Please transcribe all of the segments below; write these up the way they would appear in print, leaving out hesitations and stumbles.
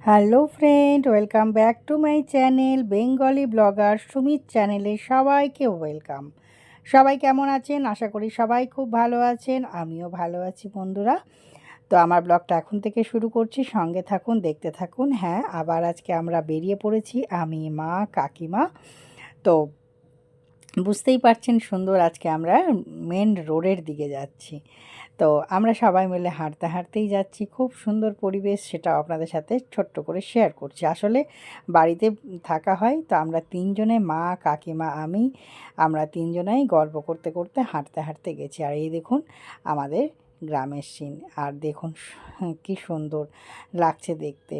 Hello friend, welcome back to my channel Bengali blogger Sumit চ্যানেলে সবাইকে welcome. সবাই কেমন আছেন? আশা করি সবাই খুব ভালো আছেন। আমিও ভালো আছি বন্ধুরা। তো আমার ব্লগটা এখন থেকে শুরু করছি, সঙ্গে থাকুন, দেখতে থাকুন। হ্যাঁ, আবার আজকে আমরা বেরিয়ে পড়েছি, আমি, মা, কাকিমা। তো বুঝতেই পারছেন, সুন্দর আজকে আমরা মেন রোডের দিকে যাচ্ছি। তো আমরা সবাই মিলে হাঁটতে হাঁটতেই যাচ্ছি, খুব সুন্দর পরিবেশ, সেটা আপনাদের সাথে ছোট্ট করে শেয়ার করছি। আসলে বাড়িতে থাকা হয় তো আমরা তিনজনে, মা, কাকিমা, আমরা তিনজনাই গল্প করতে করতে হাঁটতে হাঁটতে গেছি। আর এই দেখুন আমাদের গ্রামের সিন, আর দেখুন কি সুন্দর লাগছে দেখতে।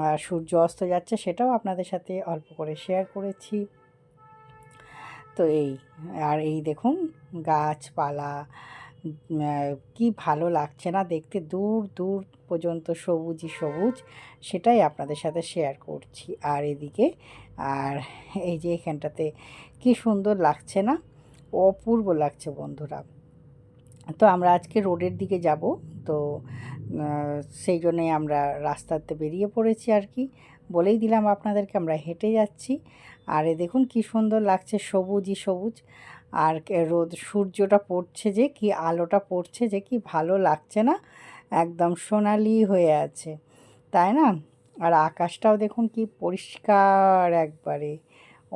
আর সূর্য অস্ত যাচ্ছে, সেটাও আপনাদের সাথে অল্প করে শেয়ার করেছি। তো এই দেখুন গাছপালা, কি ভালো লাগছে না দেখতে, দূর দূর পর্যন্ত সবুজই সবুজ, সেটাই আপনাদের সাথে শেয়ার করছি। আর এদিকে আর এই যে এখানটাতে কি সুন্দর লাগছে না, অপূর্ব লাগছে বন্ধুরা। তো আমরা আজকে রোডের দিকে যাব, তো সেই জন্যই আমরা রাস্তাতে বেরিয়ে পড়েছি আর কি। বলেই দিলাম আপনাদেরকে, আমরা হেঁটে যাচ্ছি। আর এ দেখুন কি সুন্দর লাগছে, সবুজই সবুজ। আর সূর্যটা পড়ছে, যে কি আলোটা পড়ছে, যে কি ভালো লাগছে না, একদম সোনালি হয়ে আছে, তাই না? আর আকাশটাও দেখুন কি পরিষ্কার একবারে,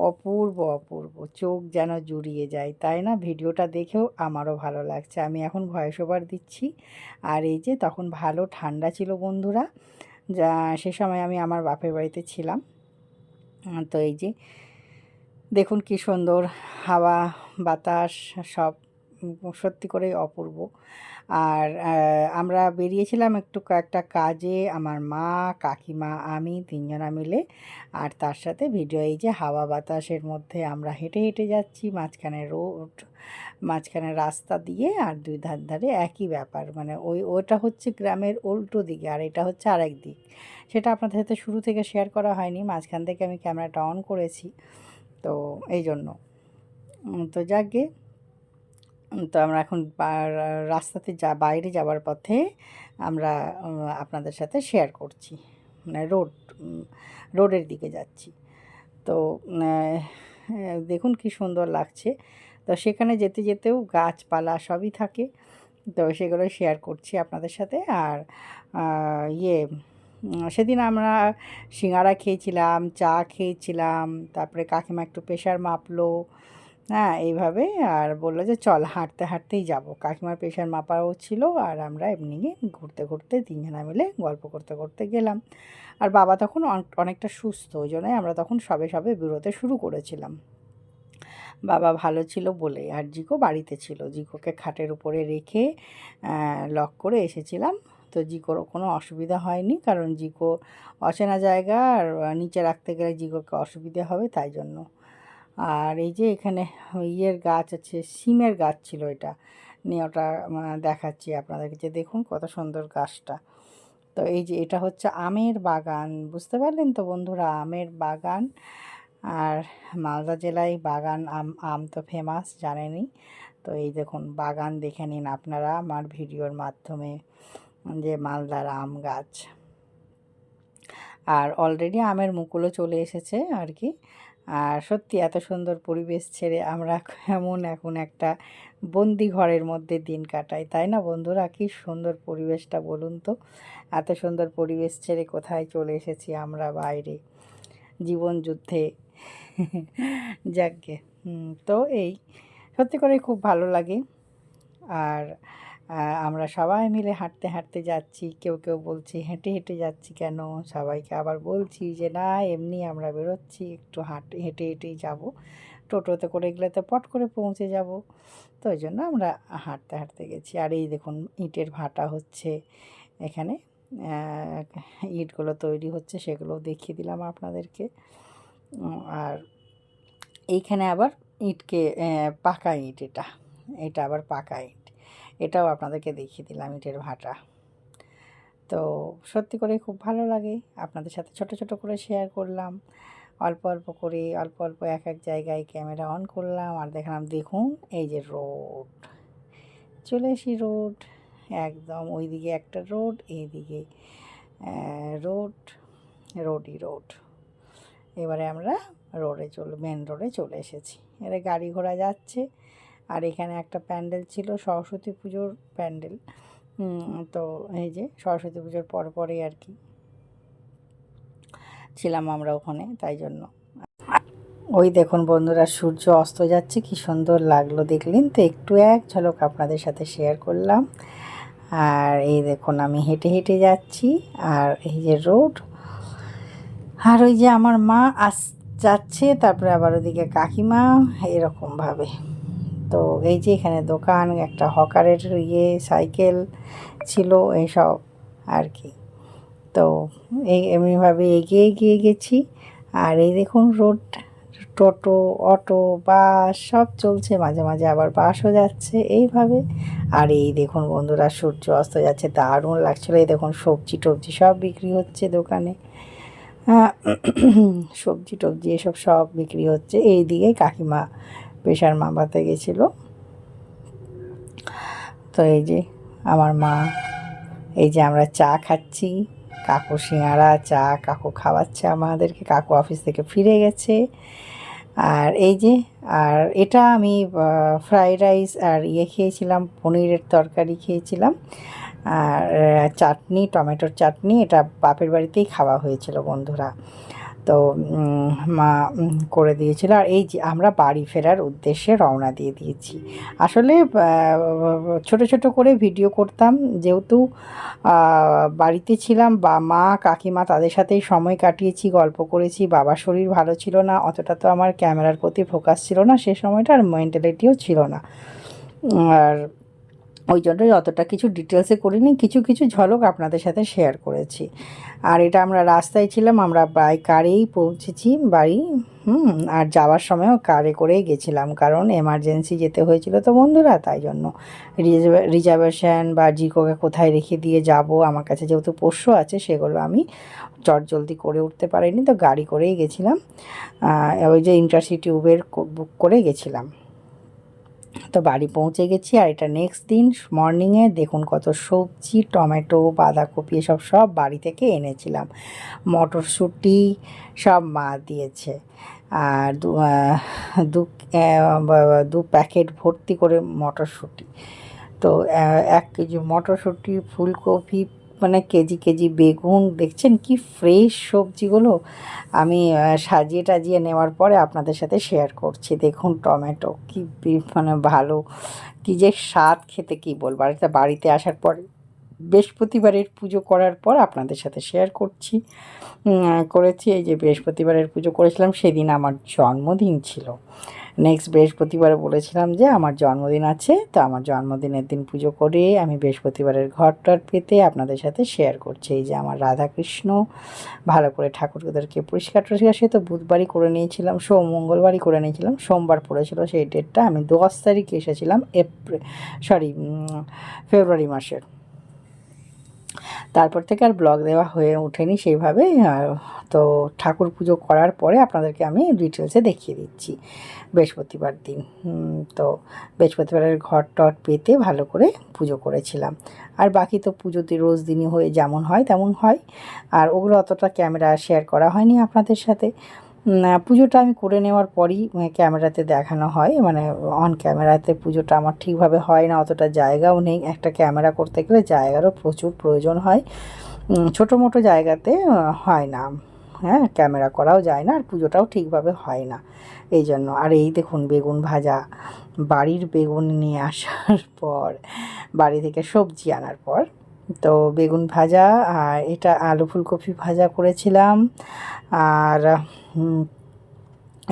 অপূর্ব অপূর্ব, চোখ যেন জুড়িয়ে যায়, তাই না? ভিডিওটা দেখেও আমারও ভালো লাগছে। আমি এখন ভয়েস ওভার দিচ্ছি। আর এই যে তখন ভালো ঠান্ডা ছিল বন্ধুরা, যা সে সময় আমি আমার বাপের বাড়িতে ছিলাম। তো এই যে দেখুন কি সুন্দর হাওয়া বাতাস, সব সত্যি করেই অপূর্ব। আর আমরা বেরিয়েছিলাম একটু কয়েকটা কাজে, আমার মা, কাকিমা, আমি তিনজনা মিলে। আর তার সাথে ভিডিও, এই যে হাওয়া বাতাসের মধ্যে আমরা হেঁটে হেঁটে যাচ্ছি, মাঝখানে রোড, মাঝখানে রাস্তা দিয়ে, আর দুই ধার ধারে একই ব্যাপার, মানে ওটা হচ্ছে গ্রামের উল্টো দিকে, আর এটা হচ্ছে আরেক দিক। সেটা আপনাদের সাথে শুরু থেকে শেয়ার করা হয়নি, মাঝখান থেকে আমি ক্যামেরাটা অন করেছি, তো এই জন্য। তো যাকগে, তো আমরা এখন রাস্তাতে বাইরে যাওয়ার পথে আমরা আপনাদের সাথে শেয়ার করছি, মানে রোডের দিকে যাচ্ছি। তো দেখুন কি সুন্দর লাগছে। তো সেখানে যেতে যেতেও গাছপালা সবই থাকে, তো সেগুলো শেয়ার করছি আপনাদের সাথে। আর সেদিন আমরা সিঙ্গারা খেয়েছিলাম, চা খেয়েছিলাম, তারপরে কাকিমা একটু প্রেশার মাপলো, হ্যাঁ এইভাবে। আর বললো যে চল হাঁটতে হাঁটতেই যাব, কাকিমার প্রেশার মাপাও ছিল, আর আমরা এমনি ঘুরতে ঘুরতে তিনজনা মিলে গল্প করতে করতে গেলাম। আর বাবা তখন অনেকটা সুস্থ, ওই জন্যই আমরা তখন সবে সবে বেরোতে শুরু করেছিলাম। বাবা ভালো ছিল বলে। আর জিকো বাড়িতে ছিল, জিকোকে খাটের উপরে রেখে লক করে এসেছিলাম। তো জিকোরও কোনো অসুবিধা হয়নি, কারণ জিকো অচেনা জায়গা, আর নিচে রাখতে গেলে জিকোকে অসুবিধে হবে, তাই জন্য। আর এই যে এখানে ইয়ের গাছ আছে, সিমের গাছ ছিল, এটা নিয়ে ওটা দেখাচ্ছি আপনাদেরকে, যে দেখুন কত সুন্দর গাছটা। তো এই যে এটা হচ্ছে আমের বাগান, বুঝতে পারলেন তো বন্ধুরা, আমের বাগান। আর মালদা জেলায় বাগান আম তো ফেমাস, জানেনই। তো এই দেখুন বাগান দেখে নিন আপনারা আমার ভিডিওর মাধ্যমে, যে মালদার আম গাছ। আর অলরেডি আমের মুকুলও চলে এসেছে আর কি। আর সত্যি এত সুন্দর পরিবেশ ছেড়ে আমরা এখন একটা বন্দি ঘরের মধ্যে দিন কাটাই, তাই না বন্ধুরা? কি সুন্দর পরিবেশটা বলুন তো, এত সুন্দর পরিবেশ ছেড়ে কোথায় চলে এসেছি আমরা, বাইরে জীবনযুদ্ধে। যাকগে, তো এই সত্যি করে খুব ভালো লাগে। আর আমরা সবাই মিলে হাঁটতে হাঁটতে যাচ্ছি, কেউ কেউ বলছি হেঁটে হেঁটে যাচ্ছি কেন, সবাইকে আবার বলছি যে না, এমনি আমরা বেরোচ্ছি, একটু হেঁটে হেঁটেই যাব, টোটোতে করে গেলে তো পট করে পৌঁছে যাব। তো ওই জন্য আমরা হাঁটতে হাঁটতে গেছি। আর এই দেখুন ইটের ভাটা হচ্ছে এখানে, ইটগুলো তৈরি হচ্ছে, সেগুলো দেখিয়ে দিলাম আপনাদেরকে। আর এইখানে আবার ইটকে পাকা ইট, এটা আবার পাকা ইট, এটাও আপনাদেরকে দেখিয়ে দিলাম, ইটের ভাটা। তো সত্যি করে খুব ভালো লাগে, আপনাদের সাথে ছোট ছোট করে শেয়ার করলাম, অল্প অল্প করে, অল্প অল্প এক এক জায়গায় ক্যামেরা অন করলাম, আর দেখালাম দেখুন এই যে রোড, চলে এসি রোড, একদম ওইদিকে একটা রোড, এইদিকে রোড, রোড। এবারে আমরা মেন রোডে চলে এসেছি। এবারে গাড়ি ঘোড়া যাচ্ছে। আর এখানে একটা প্যান্ডেল ছিল, সরস্বতী পুজোর প্যান্ডেল। তো এই যে সরস্বতী পুজোর পরপরই আর কি ছিলাম আমরা ওখানে, তাই জন্য। ওই দেখুন বন্ধুরা, সূর্য অস্ত যাচ্ছে, কি সুন্দর লাগলো দেখলেন তো, একটু এক ঝলক আপনাদের সাথে শেয়ার করলাম। আর এই দেখুন আমি হেঁটে হেঁটে যাচ্ছি, আর এই যে রোড, আর ওই যে আমার মা যাচ্ছে, তারপরে আবার ওদিকে কাকিমা, এরকমভাবে। তো এই যে এখানে দোকান, একটা হকারের সাইকেল ছিল, এইসব আর কি। তো এমনিভাবে এগিয়ে এগিয়ে গেছি। আর এই দেখুন রোড, টোটো, অটো, বাস সব চলছে, মাঝে মাঝে আবার বাসও যাচ্ছে এইভাবে। আর এই দেখুন বন্ধুরা, সূর্য অস্ত যাচ্ছে, দারুণ লাগছিলো। এই দেখুন সবজি টবজি সব বিক্রি হচ্ছে দোকানে, সবজি টবজি এসব সব বিক্রি হচ্ছে। এই দিকে কাকিমা প্রেশার মাপাতে গেছিলো। তো এই যে আমার মা, এই যে আমরা চা খাচ্ছি, কাকু সিঙাড়া চা কাকু খাওয়াচ্ছে আমাদেরকে, কাকু অফিস থেকে ফিরে গেছে। আর এই যে, আর এটা আমি ফ্রাইড রাইস আর খেয়েছিলাম, পনিরের তরকারি খেয়েছিলাম, আর চাটনি, টমেটোর চাটনি, এটা বাপের বাড়িতেই খাওয়া হয়েছিল বন্ধুরা। তো মা করে দিয়েছিল। আর এই যে আমরা বাড়ি ফেরার উদ্দেশ্যে রওনা দিয়ে দিয়েছি। আসলে ছোট ছোট করে ভিডিও করতাম, যেহেতু বাড়িতে ছিলাম, বা মা কাকিমা তাদের সাথেই সময় কাটিয়েছি, গল্প করেছি। বাবার শরীর ভালো ছিল না, অতটা তো আমার ক্যামেরার প্রতি ফোকাস ছিল না সে সময়টা, আর মেন্টালিটিও ছিল না, আর ওই জন্যই অতটা কিছু ডিটেলসে করিনি, কিছু কিছু ঝলক আপনাদের সাথে শেয়ার করেছি। আর এটা আমরা রাস্তায় ছিলাম, আমরা বাই কারেই পৌঁছেছি বাড়ি। আর যাওয়ার সময়ও কারে করেই গেছিলাম, কারণ এমার্জেন্সি যেতে হয়েছিল তো বন্ধুরা, তাই জন্য। রিজার্ভেশন বা জিকোকে কোথায় রেখে দিয়ে যাব, আমার কাছে যেহেতু পোষ্য আছে, সেগুলো আমি জলদি করে উঠতে পারিনি, তো গাড়ি করেই গেছিলাম। ওই যে ইন্টারসিটি উবের বুক করে গেছিলাম। তো বাড়ি পৌঁছে গেছি। আর এটা নেক্সট দিন মর্নিংয়ে দেখুন কত সবজি, টমেটো, বাঁধাকপি এসব সব বাড়ি থেকে এনেছিলাম। মটরশুঁটি সব মা দিয়েছে, আর দু প্যাকেট ভর্তি করে মটরশুঁটি। তো 1 কেজি মটরশুঁটি, ফুলকপি, মানে কেজি কেজি বেগুন, দেখছেন কি ফ্রেশ সবজিগুলো। আমি সাজিয়ে টাজিয়ে নেওয়ার পরে আপনাদের সাথে শেয়ার করছি। দেখুন টমেটো কি মানে ভালো, কী যে স্বাদ খেতে, কী বলবো। আর এটা বাড়িতে আসার পরে বৃহস্পতিবারের পুজো করার পর আপনাদের সাথে শেয়ার করেছি। এই যে বৃহস্পতিবারের পুজো করেছিলাম, সেদিন আমার জন্মদিন ছিল। নেক্সট বৃহস্পতিবারে বলেছিলাম যে আমার জন্মদিন আছে, তো আমার জন্মদিনের দিন পুজো করে আমি বৃহস্পতিবারের ঘরটার পেতে আপনাদের সাথে শেয়ার করছি। এই যে আমার রাধাকৃষ্ণ, ভালো করে ঠাকুরদেরকে পরিষ্কার সে তো বুধবারই করে নিয়েছিলাম, মঙ্গলবারই করে নিয়েছিলাম, সোমবার পড়েছিল সেই ডেটটা। আমি 10 তারিখে এসেছিলাম ফেব্রুয়ারি মাসের। তারপর থেকে আর ব্লগ দেওয়া হয়ে ওঠেনি সেইভাবে। তো ঠাকুর পুজো করার পরে আপনাদেরকে আমি ডিটেলসে দেখিয়ে দিচ্ছি বৃহস্পতিবার দিন। তো বৃহস্পতিবারের ঘর টট পেতে ভালো করে পুজো করেছিলাম। আর বাকি তো পুজোতে রোজ দিনই হয়ে যেমন হয় তেমন হয়, আর ওগুলো অতটা ক্যামেরা শেয়ার করা হয়নি আপনাদের সাথে। পুজোটা আমি করে নেওয়ার পরই ক্যামেরাতে দেখানো হয়, মানে অন ক্যামেরাতে পুজোটা আমার ঠিকভাবে হয় না, অতটা জায়গাও নেই। একটা ক্যামেরা করতে গেলে জায়গারও প্রচুর প্রয়োজন হয়, ছোটো মোটো জায়গাতে হয় না, হ্যাঁ, ক্যামেরা করাও যায় না, আর পুজোটাও ঠিকভাবে হয় না, এই জন্য। আর এই দেখুন বেগুন ভাজা, বাড়ির বেগুন নিয়ে আসার পর, বাড়ি থেকে সবজি আনার পর, তো বেগুন ভাজা, আর এটা আলু ফুলকপি ভাজা করেছিলাম। আর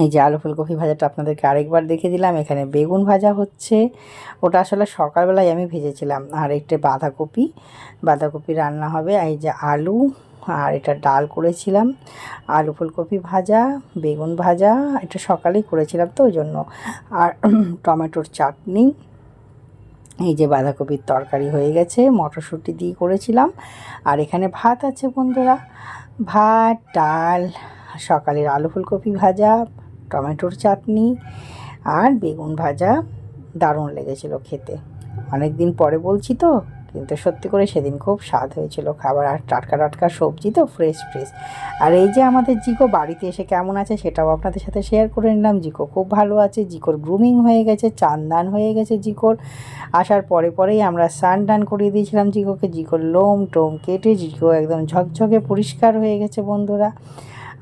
এই যে আলু ফুলকপি ভাজাটা আপনাদেরকে আরেকবার দেখে দিলাম। এখানে বেগুন ভাজা হচ্ছে, ওটা আসলে সকালবেলায় আমি ভেজেছিলাম। আর একটা বাঁধাকপি রান্না হবে। এই যে আলু, আর এটা ডাল করেছিলাম, আলু ফুলকপি ভাজা, বেগুন ভাজা, এটা সকালেই করেছিলাম তো ওই জন্য। আর টমেটোর চাটনি, এই যে বাঁধাকপির তরকারি হয়ে গেছে, মটরশুঁটি দিয়ে করেছিলাম। আর এখানে ভাত আছে বন্ধুরা, ভাত, ডাল, সকালের আলু ফুলকপি ভাজা, টমেটোর চাটনি, আর বেগুন ভাজা। দারুণ লেগেছিল খেতে। অনেক দিন পরে বলছি তো, কিন্তু সত্যি করে সেদিন খুব স্বাদ হয়েছিল খাবার, আর টাটকা টাটকা সবজি তো, ফ্রেশ ফ্রেশ। আর এই যে আমাদের জিকো বাড়িতে এসে কেমন আছে সেটাও আপনাদের সাথে শেয়ার করে নিলাম। জিকো খুব ভালো আছে, জিকোর গ্রুমিং হয়ে গেছে, চান হয়ে গেছে জিকোর। আসার পরে পরেই আমরা স্নান টান করিয়ে দিয়েছিলাম জিকোকে। জিকোর লোম টোম কেটে জিকো একদম ঝকঝকে পরিষ্কার হয়ে গেছে বন্ধুরা।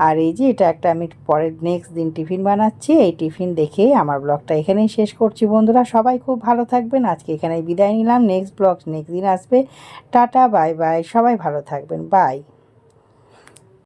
আর এই যে এটা একটা আমি পরের নেক্সট দিন টিফিন বানাচ্ছি, এই টিফিন দেখে আমার ব্লগটা এখানেই শেষ করছি বন্ধুরা। সবাই খুব ভালো থাকবেন, আজকে এখানেই বিদায় নিলাম। নেক্সট ব্লগ নেক্সট দিন আসবে। টাটা বাই বাই, সবাই ভালো থাকবেন, বাই।